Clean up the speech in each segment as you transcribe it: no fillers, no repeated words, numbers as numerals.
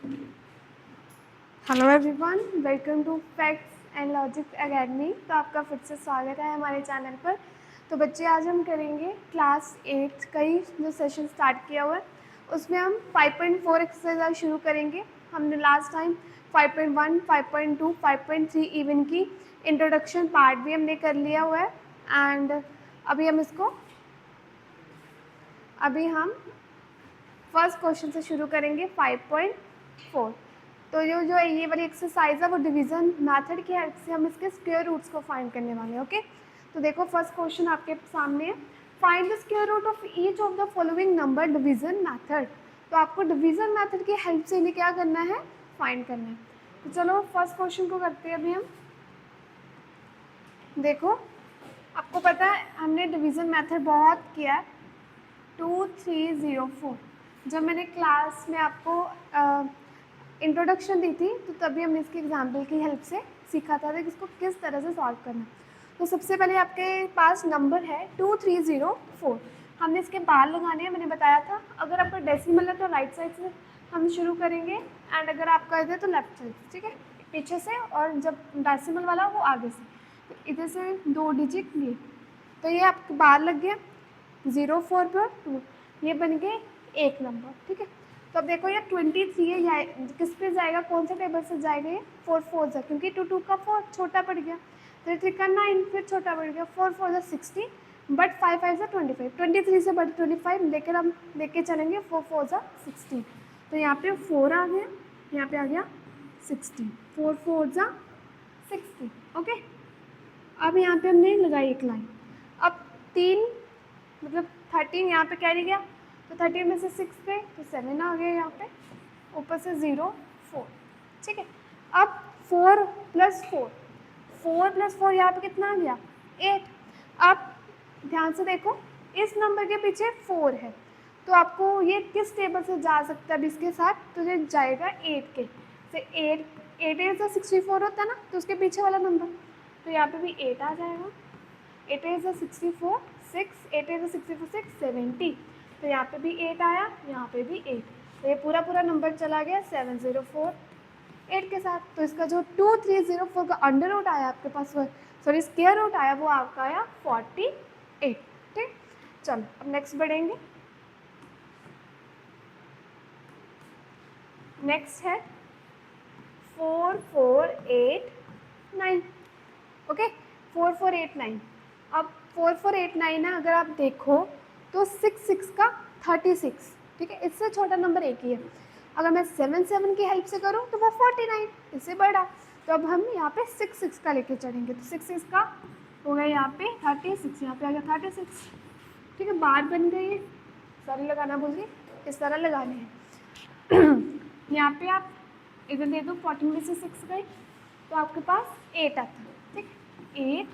Hello everyone, welcome to Facts and Logic Academy. तो आपका फिर से स्वागत है हमारे चैनल पर। तो बच्चे, आज हम करेंगे क्लास 8 का ही जो सेशन स्टार्ट किया हुआ है, उसमें हम 5.4 एक्सरसाइज शुरू करेंगे। हमने लास्ट टाइम 5.1, 5.2, 5.3 इवन की इंट्रोडक्शन पार्ट भी हमने कर लिया हुआ है। एंड अभी हम फर्स्ट क्वेश्चन से शुरू करेंगे 5.4। तो जो ये वाली एक्सरसाइज है वो डिवीज़न मेथड की हेल्प से हम इसके स्क्वायर रूट्स को फाइंड करने वाले हैं। ओके, तो देखो फर्स्ट क्वेश्चन आपके सामने है, find the square root of each of the following number division method. तो आपको डिवीज़न मेथड की हेल्प से इन्हें क्या करना है, फाइंड करना है। तो चलो फर्स्ट क्वेश्चन को करते हैं अभी हम। देखो, आपको पता है हमने डिवीज़न मेथड बहुत किया है। 2304 जब मैंने क्लास में आपको इंट्रोडक्शन दी थी तो तभी हमने इसकी एग्जाम्पल की हेल्प से सीखा था कि इसको किस तरह से सॉल्व करना। तो सबसे पहले आपके पास नंबर है 2304। हमने इसके बार लगाने हैं, मैंने बताया था। अगर आपका डेसिमल है तो राइट साइड से हम शुरू करेंगे, एंड अगर आप कर दे तो लेफ्ट साइड से, ठीक है, पीछे से। और जब डेसिमल वाला वो आगे से, तो इधर से 2 डिजिट लिए। तो ये आपके बार लग गया 0, 4 पर 2, ये बन गए एक नंबर, ठीक है। तो अब देखो ये 23 है, किस पे जाएगा, कौन से टेबल से जाएगा, ये 4 4 जा, क्योंकि 2 2 का 4 छोटा पड़ गया, 3 3 का 9 फिर छोटा पड़ गया, 4 4 जा 16, बट 5 5 जा 25, 23 से बट 25, लेकिन हम लेके चलेंगे 4 4 जा 16। तो यहाँ पे 4 आ गया, यहाँ पे आ गया 16, 4 4 जा 16। ओके, अब यहाँ पे हमने लगाई एक लाइन। अब 3 मतलब 13 यहाँ पे कैरी गया, तो 13 में से 6 पे तो 7 आ गया यहाँ पे, ऊपर से 0 4, ठीक है। अब 4 + 4, 4 + 4 यहाँ पे कितना आ गया 8। अब ध्यान से देखो, इस नंबर के पीछे 4 है, तो आपको ये किस टेबल से जा सकता है अब इसके साथ, तो ये जाएगा 8 के से। 8 8 8 से 64 होता है ना, तो उसके पीछे वाला नंबर, तो यहाँ पे भी 8 आ जाएगा। 8 8 से 64 6, 8 8 से 64 6 70, तो यहाँ पे भी 8 आया, यहाँ पे भी 8, तो ये पूरा पूरा नंबर चला गया 704 8 के साथ। तो इसका जो 2304 का अंडर रूट आया आपके पास, सॉरी स्क्वायर रूट आया, वो आपका आया 48, ठीक। चलो अब नेक्स्ट बढ़ेंगे। नेक्स्ट है 4489। ओके, 4489। अब 4489 है, अगर आप देखो तो 6 6 का 36, ठीक है, इससे छोटा नंबर एक ही है। अगर मैं 7 7 की हेल्प से करूँ तो वो 49, इससे बड़ा। तो अब हम यहाँ पे 6 6 का लेके चढ़ेंगे, तो 6 6 का हो गया यहाँ पे 36, यहाँ पे आ गया 36, ठीक है। बार बन गई है, सारे लगाना भूल गई, इस तरह लगाने हैं। यहाँ पे आप इधर दे दो, 14 में से 6 गए तो आपके पास 8 आता है, ठीक है। 8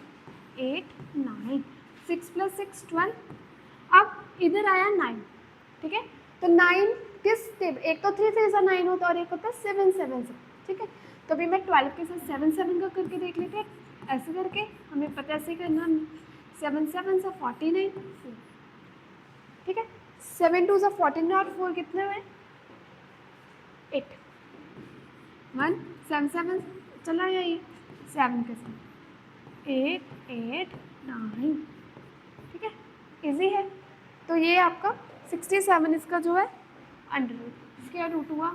8 9, 6 + 6 12। अब इधर आया 9, ठीक है। तो 9 किस टेबल, एक तो 3 3 से 9 होता है और एक होता है 7 7 से, ठीक है। तो अभी मैं 12 के साथ 7 7 का करके देख लेते हैं। ऐसे करके हमें पता ऐसे करना, 7 7 से 49, ठीक है। 7 2 से 14 और 4 कितने हुए 8, 1 7 7 चला गया ये 7 के साथ 8 8 9, ठीक है, इजी है। तो ये आपका 67 इसका जो है अंडर रूट, स्क्वायर रूट हुआ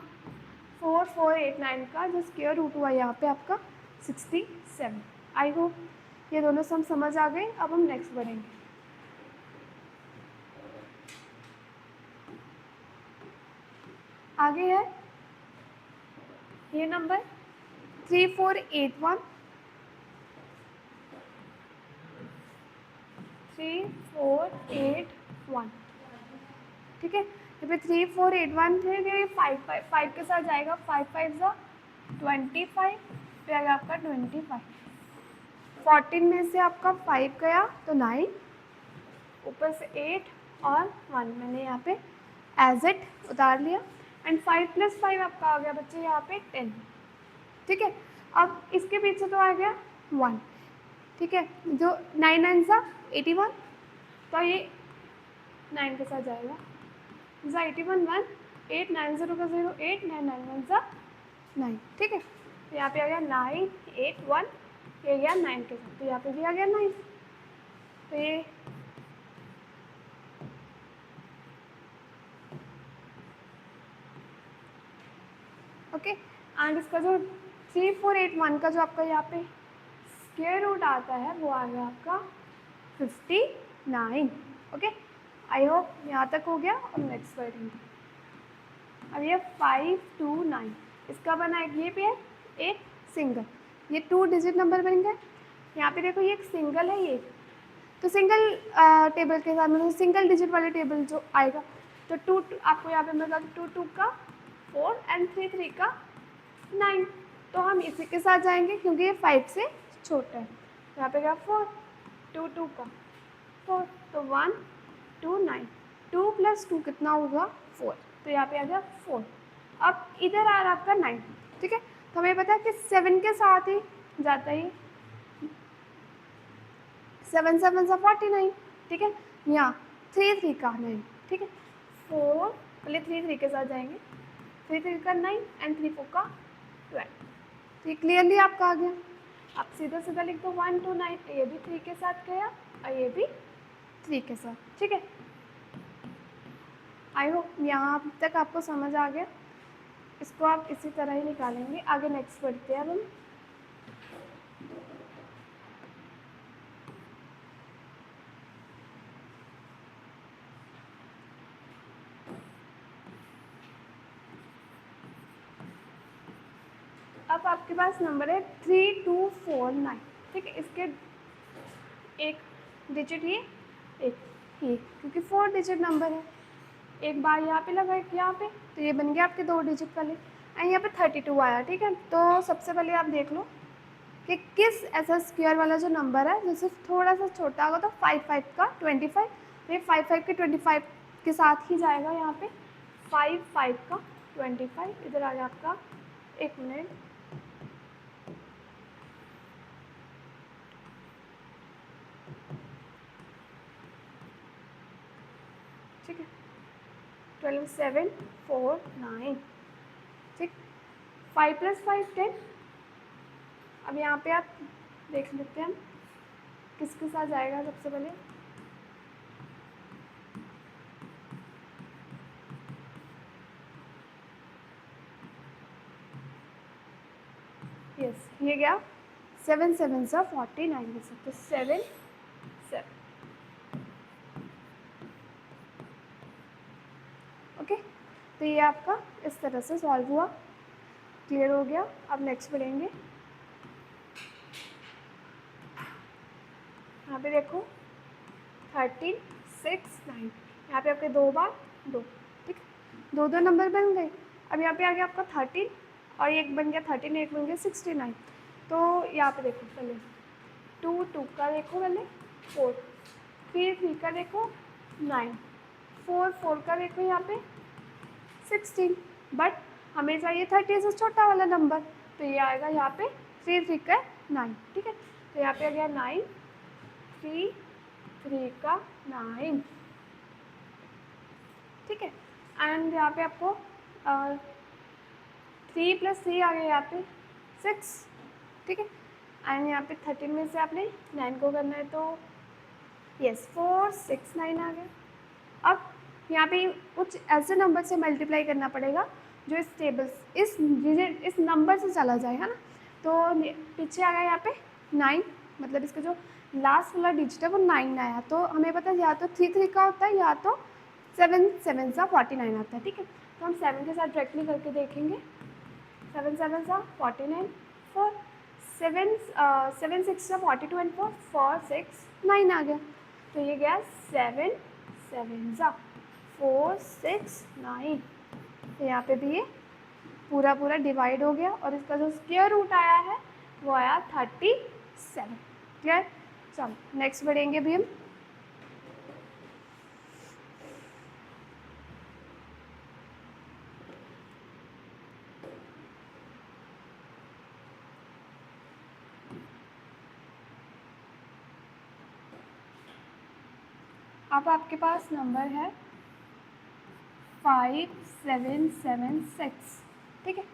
4489 का, जो स्क्वायर रूट हुआ यहाँ पे आपका 67। आई होप ये दोनों सम समझ आ गए। अब हम नेक्स्ट बढ़ेंगे। आगे है ये नंबर 3481, 3481, ठीक है। यहाँ पे 3481 थे, ये 5 के साथ जाएगा, 5 5 जा 25, फिर आएगा आपका 25। 14 में से आपका 5 गया तो 9, ऊपर से 8 और 1 मैंने यहाँ पे एज इट उतार लिया, एंड 5 + 5 आपका आ गया बच्चे यहाँ पे 10, ठीक है। अब इसके पीछे तो आ गया 1, ठीक है, जो 9 9 सा 81, तो ये 9 के साथ जाएगा, 81 1 890 का 0, 8, 991 सा 9, ठीक है। तो यहाँ पे आ गया 981, ये गया 9 के साथ, तो यहाँ पे भी आ गया 9। तो ये ओके। एंड इसका जो 3481 का जो आपका यहाँ पे स्क्वायर रूट आता है वो आ गया आपका 59। ओके, आई होप यहाँ तक हो गया। और नेक्स्ट करेंगे अब ये 529, इसका बना एक ये पेयर, एक सिंगल, ये 2 डिजिट नंबर बन गए। यहाँ पे देखो ये एक सिंगल है, ये तो सिंगल टेबल के साथ मतलब सिंगल डिजिट वाले टेबल जो आएगा, तो 2 आपको यहाँ पे मतलब 2 2 का 4 एंड 3 3 का 9, तो हम इसी के साथ जाएंगे क्योंकि ये 5 से छोटा है। यहाँ पे क्या 4, 2 2 का 4, तो 1 2 9, 2 + 2 कितना होगा 4, तो यहाँ पे आ गया 4। अब इधर आ रहा आपका 9, ठीक है। तो हमें पता है कि 7 के साथ ही जाता है, 7 7 सा 49, ठीक है। यहाँ 3 3 का 9, ठीक है। 4 पहले 3 3 के साथ जाएंगे, 3 3 का 9 एंड 3 4 का 12, तो ये क्लियरली आपका आ गया। आप सीधा सीधा लिख दो 1 2 9, ये भी 3 के साथ गया और ये भी 3 के साथ, ठीक है। आई होप यहाँ तक आपको समझ आ गया। इसको आप इसी तरह ही निकालेंगे। आगे नेक्स्ट बढ़ते हैं अब हम। अब आपके पास नंबर है 3249, ठीक है। इसके एक डिजिट ये, एक ये, क्योंकि 4 डिजिट नंबर है। एक बार यहाँ पे लगा, एक यहाँ पे, तो ये बन गया आपके 2 डिजिट वाले। एंड यहाँ पे 32 आया, ठीक है। तो सबसे पहले आप देख लो कि किस ऐसा स्क्वायर वाला जो नंबर है जैसे थोड़ा सा छोटा होगा, तो 5 5 का 25, तो ये 5 5 के 25 के साथ ही जाएगा। यहाँ पे 5 5 का 25, इधर आ गया आपका, एक मिनट, ठीक है, 12 7 4 9, ठीक। 5 + 5 10। अब यहाँ पे आप देख लेते हैं किसके साथ जाएगा सबसे पहले। यस, ये गया 7 7 सा 49 में से, तो 7 7, ओके। तो ये आपका इस तरह से सॉल्व हुआ, क्लियर हो गया। अब नेक्स्ट पढ़ेंगे। यहाँ पे देखो 13 6 9, यहाँ पे आपके 2 बार 2, ठीक है, 2 2 नंबर बन गए। अब यहाँ पे आ गया आपका 13 और एक बन गया 13, एक बन गया 69। तो यहाँ पे देखो पहले 2 2 का देखो, पहले 4, फिर 3 का देखो 9, 4 4 का देखो यहाँ पे 16, बट हमें चाहिए 30 से छोटा वाला नंबर, तो ये आएगा यहाँ पे 3 3 का 9, ठीक है। तो यहाँ पे आ गया 9 3 3 का 9, ठीक है। एंड यहाँ पे आपको 3 + 3 आ गया यहाँ पे 6, ठीक है। एंड यहाँ पे 13 में से आपने 9 को करना है, तो यस 4 6 9 आ गया। अब यहाँ पे कुछ ऐसे नंबर से मल्टीप्लाई करना पड़ेगा जो इस टेबल इस नंबर से चला जाए, है ना। तो पीछे आ गया यहाँ पे 9, मतलब इसका जो लास्ट वाला डिजिट है वो 9 आया। तो हमें पता है या तो 3 3 का होता है या तो 7 7 सा 49 आता है, ठीक है। तो हम 7 के साथ डायरेक्टली करके देखेंगे। 7 7 सा 49, 4 7 7 6 सा 42 एंड 4 4 6 9 आ गया। तो ये गया 7 7 सा 4 6 9। तो यहाँ पे भी ये पूरा पूरा डिवाइड हो गया और इसका जो स्क्वायर रूट आया है वो आया 37, क्लियर। चलो नेक्स्ट बढ़ेंगे भी हम। अब आपके पास नंबर है 5776, ठीक है।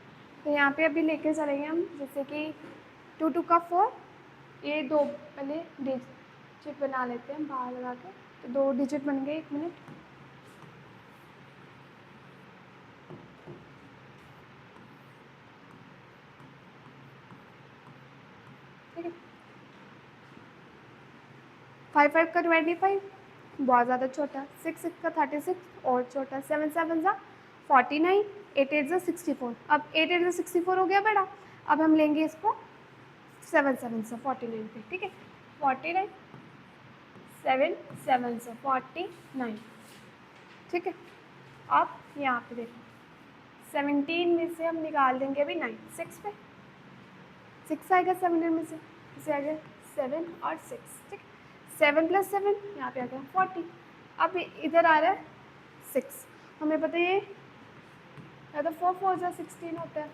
तो यहाँ पे अभी लेके चलेंगे हम, जैसे कि 2 2 का 4, ये दो पहले डिजिट बना लेते हैं बाहर लगा के, तो 2 डिजिट बन गए। 1 मिनट, ठीक है। 5 5 का 25, बहुत ज़्यादा छोटा। 6 6 का 36, और छोटा। 7 7 ज़ा 49, 8 8 ज़ा 64। अब 8 8 ज़ा 64 हो गया बड़ा। अब हम लेंगे इसको 7 7 से 49 पे, ठीक है। 49, 7 7 से 49, ठीक है। अब यहाँ पे देखो 17 में से हम निकाल देंगे अभी 9, 6 पे 6 आएगा 17 में से, इसे आ गया 7 और 6, ठीक है। 7 + 7 यहाँ पे आ गया 40। अब इधर आ रहा है 6, हमें पता है ये या तो 4 4 ज़ा 16 होता है।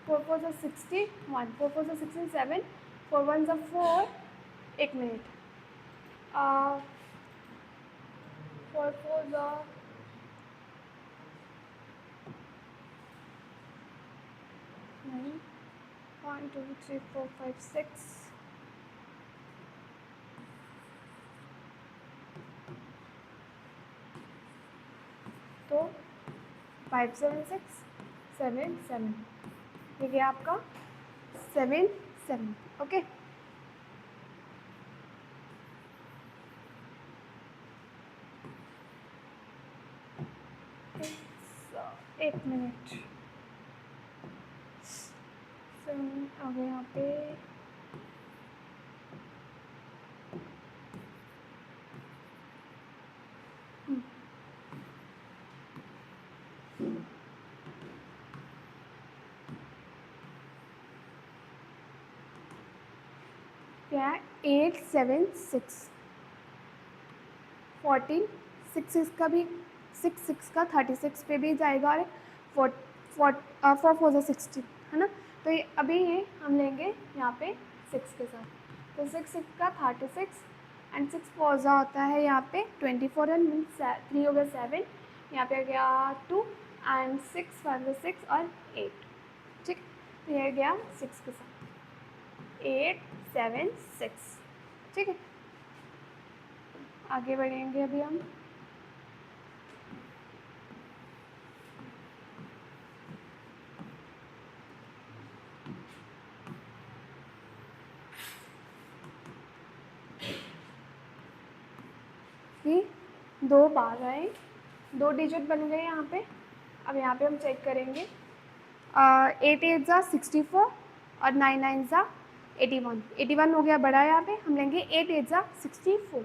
4 4 ज़ा 61, 4 4 ज़ा 16, 7, 4 1 ज़ा 4, 1 मिनट, 4 4 ज़ा 9, 1 2 3 4 5 6, तो 5 7 6 7 7, ये गया आपका 7 7, ओके। एक मिनट, 7 आ गया यहाँ पे। क्या है 8 7 6, 14, 6 इसका भी 6 6 का 36 पे भी जाएगा, और 4 4 4 ज़ा 60, है ना। तो ये अभी ये हम लेंगे यहाँ पे 6 के साथ, तो 6 6 का 36, एंड 6 4 ज़ा होता है यहाँ पे 24, एंड 3 हो गया 7, यहाँ पे आ गया 2, एंड 6 5 ज़ा 6 और 8, ठीक। तो ये गया 6 के साथ 8 7 6, ठीक है। आगे बढ़ेंगे अभी हम। ये 2 बार आए, 2 डिजिट बन गए यहाँ पे। अब यहाँ पे हम चेक करेंगे 8 8 ज़ा 64, और 9 9 ज़ा 81, 81 हो गया बड़ा। यहाँ पे हम लेंगे 8 8 ज़ा 64,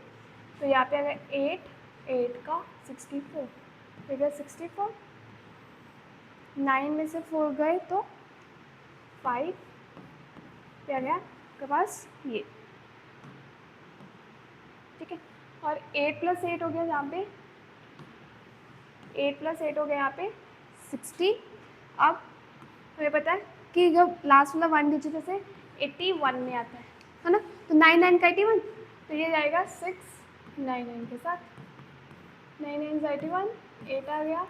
तो यहाँ पे अगर 8 8 का 64 हो गया 64, 9 में से 4 गए तो 5 पे आ गया आपके पास ये, ठीक है। और 8 + 8 हो गया यहाँ पे, 8 + 8 हो गया यहाँ पे 60। अब हमें पता है कि जब लास्ट वाला 1 डिजिट से 81 में आता है ना, तो 9 9 का 81, तो ये जाएगा 6 9 9 के साथ, 9 9 ज़ा 81, 8 आ गया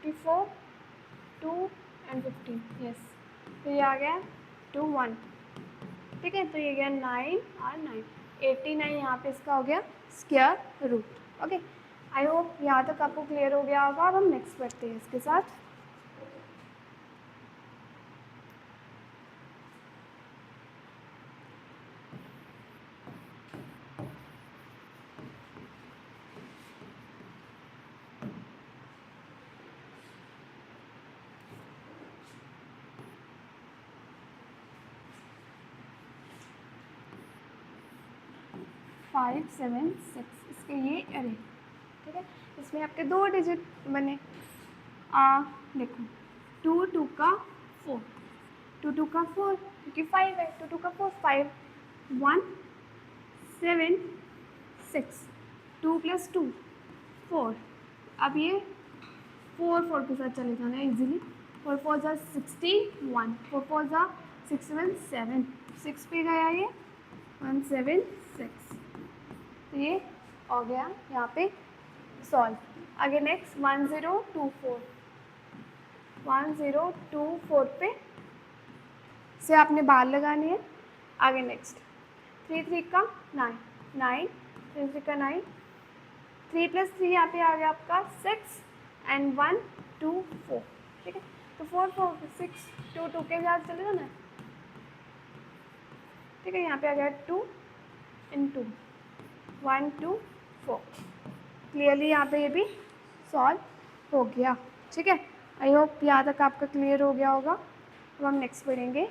54, 2 एंड 15, यस। तो ये आ गया 2 1, ठीक है। तो ये गया 9 और 9, 89 यहाँ पे इसका हो गया square root, okay. I hope यहाँ तक आपको क्लियर हो गया होगा। अब हम नेक्स्ट बढ़ते हैं इसके साथ। फाइव सेवन सिक्स, इसके ये अरे, ठीक है। इसमें आपके 2 डिजिट बने। देखो 2 2 का 4, 2 2 का 4, क्योंकि 5 है, 2 2 का 4, 5 1 7 6, 2 + 2 4। अब ये 4 4 के साथ चले जाना है इजीली। 4 4 ज़ा 61, 4 4 ज़ा 6 7 7, 6 पे गया ये 1 7 6, तो ये हो गया यहाँ पे सॉल्व, आगे नेक्स्ट 1024, 1024 पे से आपने बार लगानी है। आगे नेक्स्ट 3 3 का 9, 9 3 3 का 9, 3 + 3 यहाँ पे आ गया आपका 6 एंड 1 2 4, ठीक है। तो 4 4 6 2 2 के साथ चले जाना है, ठीक है। यहाँ पे आ गया 2 and 2 1 2 4। क्लियरली यहाँ पे ये भी सॉल्व हो गया, ठीक है। आई होप यहाँ तक आपका क्लियर हो गया होगा। अब हम नेक्स्ट पढ़ेंगे।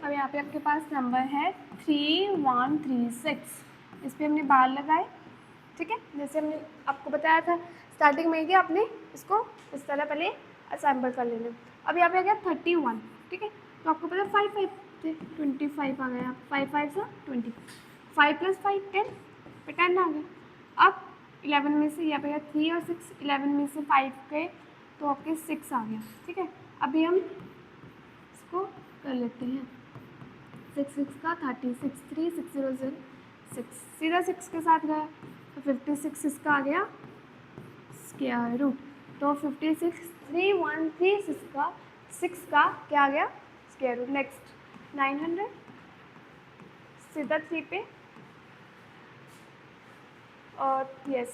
अब यहाँ पे आपके पास नंबर है 3136, इस पर हमने बार लगाए, ठीक है। जैसे हमने आपको बताया था स्टार्टिंग में कि आपने इसको इस तरह पहले असेंबल कर लेना। अब यहाँ पे आ गया 31, ठीक है। तो आपको पता 5 5 थे, 25 आ गया, 5 5 से 20, 5 + 5 10 पे 10 आ गया। अब 11 में से यहाँ पे 3 और 6, 11 में से 5 गए तो आपके 6 आ गया, ठीक है। अभी हम इसको कर लेते हैं। 6 6 का 36, 3 6 0 0 6, सीधा 6 के साथ गया तो 56 इसका आ गया स्क्वायर रूट। तो 56 3136 का 6 का क्या आ गया स्क्वायर रूट। नेक्स्ट 900 सीधा 3 पे और यस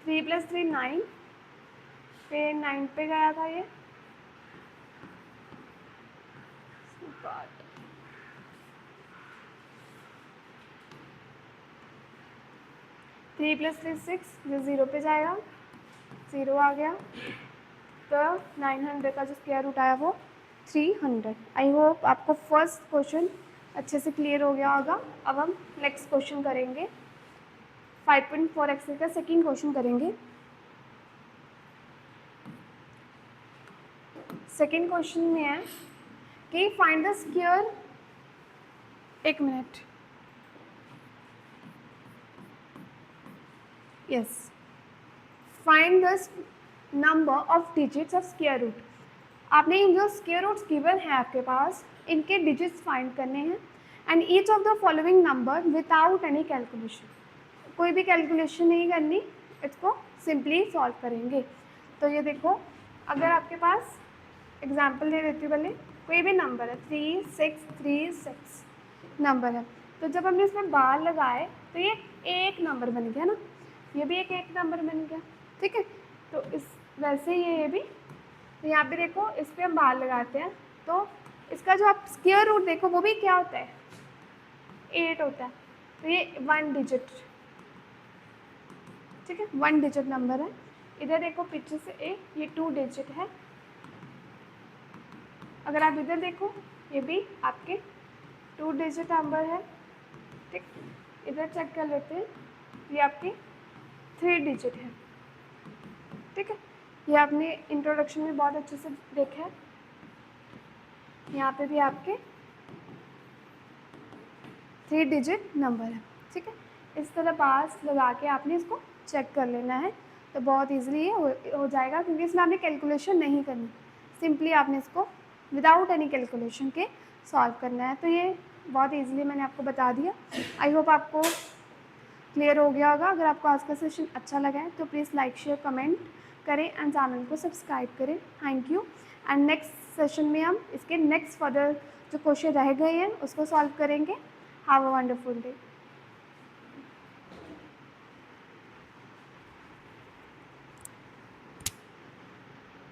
3 + 3 9 पे 9 पे गया था ये 3 + 3 6, जो 0 पे जाएगा 0 आ गया। तो 900 का जो स्क्वायर रूट आया वो 300। आई होप आपको फर्स्ट क्वेश्चन अच्छे से क्लियर हो गया होगा। अब हम नेक्स्ट क्वेश्चन करेंगे, 5.4 एक्सेल का सेकेंड क्वेश्चन करेंगे। सेकेंड क्वेश्चन में है कि फाइंड द स्क्वायर, एक minute, yes, find the number of digits of square root. आपने इन जो स्क्वायर रूट्स गिवन है आपके पास, इनके डिजिट्स फाइंड करने हैं and each of the following number without any calculation. कोई भी कैलकुलेशन नहीं करनी, इसको सिंपली सॉल्व करेंगे। तो ये देखो, अगर आपके पास एग्जाम्पल दे देती हूँ पहले, कोई भी नंबर है 3 6 3 6 नंबर है, तो जब हमने इसमें बार लगाए तो ये एक नंबर बन गया ना, ये भी एक नंबर बन गया, ठीक है। तो इस वैसे ये भी, तो यहाँ पे देखो इस पर हम बार लगाते हैं तो इसका जो आप स्क्वायर रूट देखो वो भी क्या होता है 8 होता है। तो ये 1 डिजिट, ठीक है, 1 डिजिट नंबर है। इधर देखो पीछे से ये 2 डिजिट है। अगर आप इधर देखो ये भी आपके 2 डिजिट नंबर है, ठीक। इधर चेक कर लेते हैं, ये आपके 3 डिजिट है, ठीक है। ये आपने इंट्रोडक्शन में बहुत अच्छे से देखा है। यहाँ पे भी आपके 3 डिजिट नंबर है, ठीक है। इस तरह पास लगा के आपने इसको चेक कर लेना है, तो बहुत इजीली ये हो जाएगा, क्योंकि इसमें आपने कैलकुलेशन नहीं करनी, सिंपली आपने इसको विदाउट एनी कैलकुलेशन के सॉल्व करना है। तो ये बहुत इजीली मैंने आपको बता दिया। आई होप आपको क्लियर हो गया होगा। अगर आपको आज का सेशन अच्छा लगा है तो प्लीज़ लाइक शेयर कमेंट करें एंड चैनल को सब्सक्राइब करें। Thank you. And next session में हम इसके नेक्स्ट फर्दर जो क्वेश्चन रह गए हैं उसको सॉल्व करेंगे। Have a wonderful day.